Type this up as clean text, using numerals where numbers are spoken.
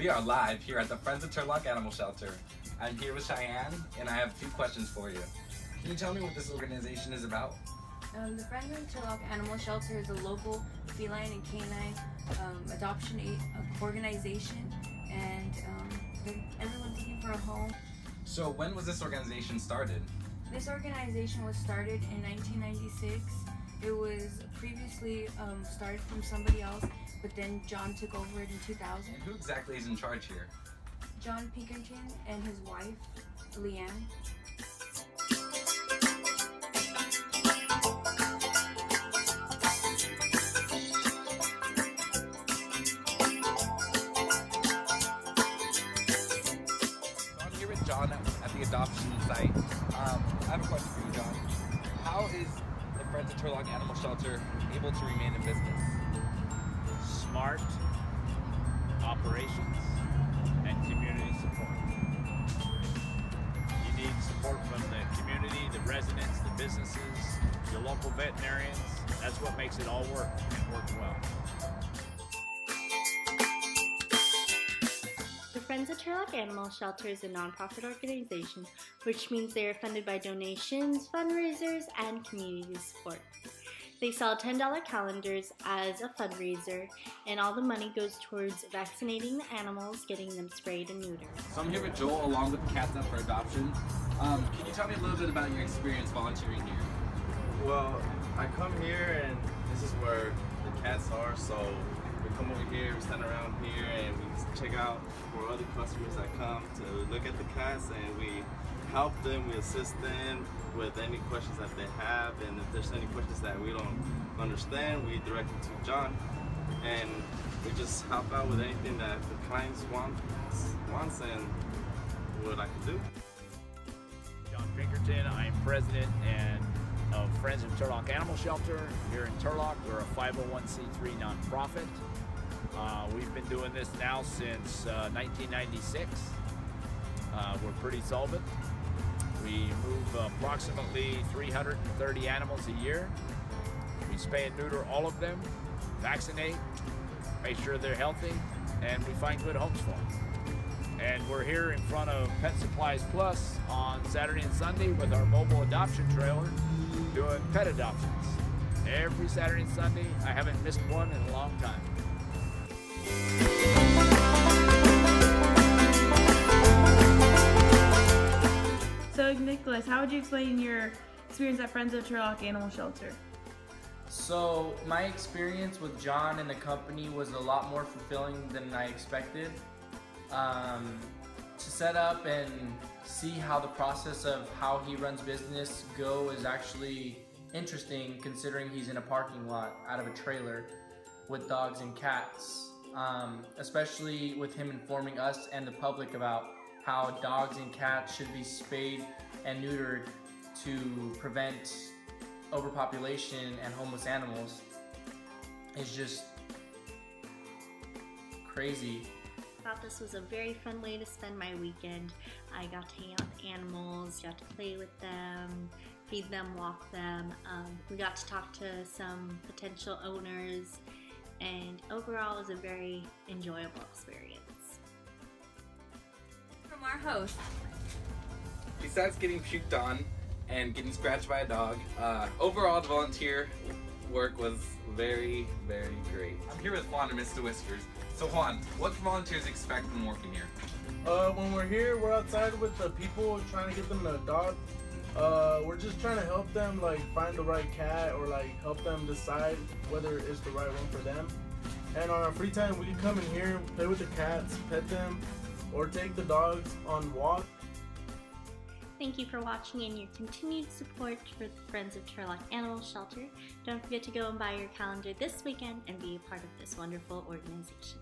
We are live here at the Friends of Turlock Animal Shelter. I'm here with Cheyenne, and I have 2 questions for you. Can you tell me what this organization is about? The Friends of Turlock Animal Shelter is a local feline and canine adoption organization, and everyone's looking for a home. So when was this organization started? This organization was started in 1996. It was previously started from somebody else, but then John took over it in 2000. And who exactly is in charge here? John Pinkerton and his wife, Leanne. So I'm here with John at the adoption site. I have a question for you, John. How is the Friends of Turlock Animal Shelter able to remain in business? Smart operations and community support. You need support from the community, the residents, the businesses, your local veterinarians. That's what makes it all work and work well. The Friends of Turlock Animal Shelter is a nonprofit organization, which means they are funded by donations, fundraisers, and community support. They sell $10 calendars as a fundraiser, and all the money goes towards vaccinating the animals, getting them sprayed and neutered. So I'm here with Joel along with Cats Up for Adoption. Can you tell me a little bit about your experience volunteering here? Well, I come here and this is where the cats are, so we come over here, we stand around here and we check out for other customers that come to look at the cats, and we help them, we assist them with any questions that they have, and if there's any questions that we don't understand, we direct them to John, and we just help out with anything that the clients wants and what I can do. John Pinkerton, I'm president of Friends of Turlock Animal Shelter here in Turlock. We're a 501c3 nonprofit. We've been doing this now since 1996. We're pretty solvent. We move approximately 330 animals a year. We spay and neuter all of them, vaccinate, make sure they're healthy, and we find good homes for them. And we're here in front of Pet Supplies Plus on Saturday and Sunday with our mobile adoption trailer doing pet adoptions. Every Saturday and Sunday. I haven't missed one in a long time. So Nicholas, how would you explain your experience at Friends of Turlock Animal Shelter? So my experience with John and the company was a lot more fulfilling than I expected. To set up and see how the process of how he runs business go is actually interesting, considering he's in a parking lot out of a trailer with dogs and cats, especially with him informing us and the public about how dogs and cats should be spayed and neutered to prevent overpopulation and homeless animals. It's just crazy. I thought this was a very fun way to spend my weekend. I got to hang out with animals, got to play with them, feed them, walk them. We got to talk to some potential owners, and overall it was a very enjoyable experience. From our host. Besides getting puked on and getting scratched by a dog, overall the volunteer work was very, very great. I'm here with Juan and Mr. Whiskers. So Juan, what can volunteers expect when working here? When we're here, we're outside with the people trying to get them to adopt. We're just trying to help them find the right cat, or help them decide whether it's the right one for them. And on our free time, we can come in here, play with the cats, pet them, or take the dogs on walks. Thank you for watching and your continued support for the Friends of Turlock Animal Shelter. Don't forget to go and buy your calendar this weekend and be a part of this wonderful organization.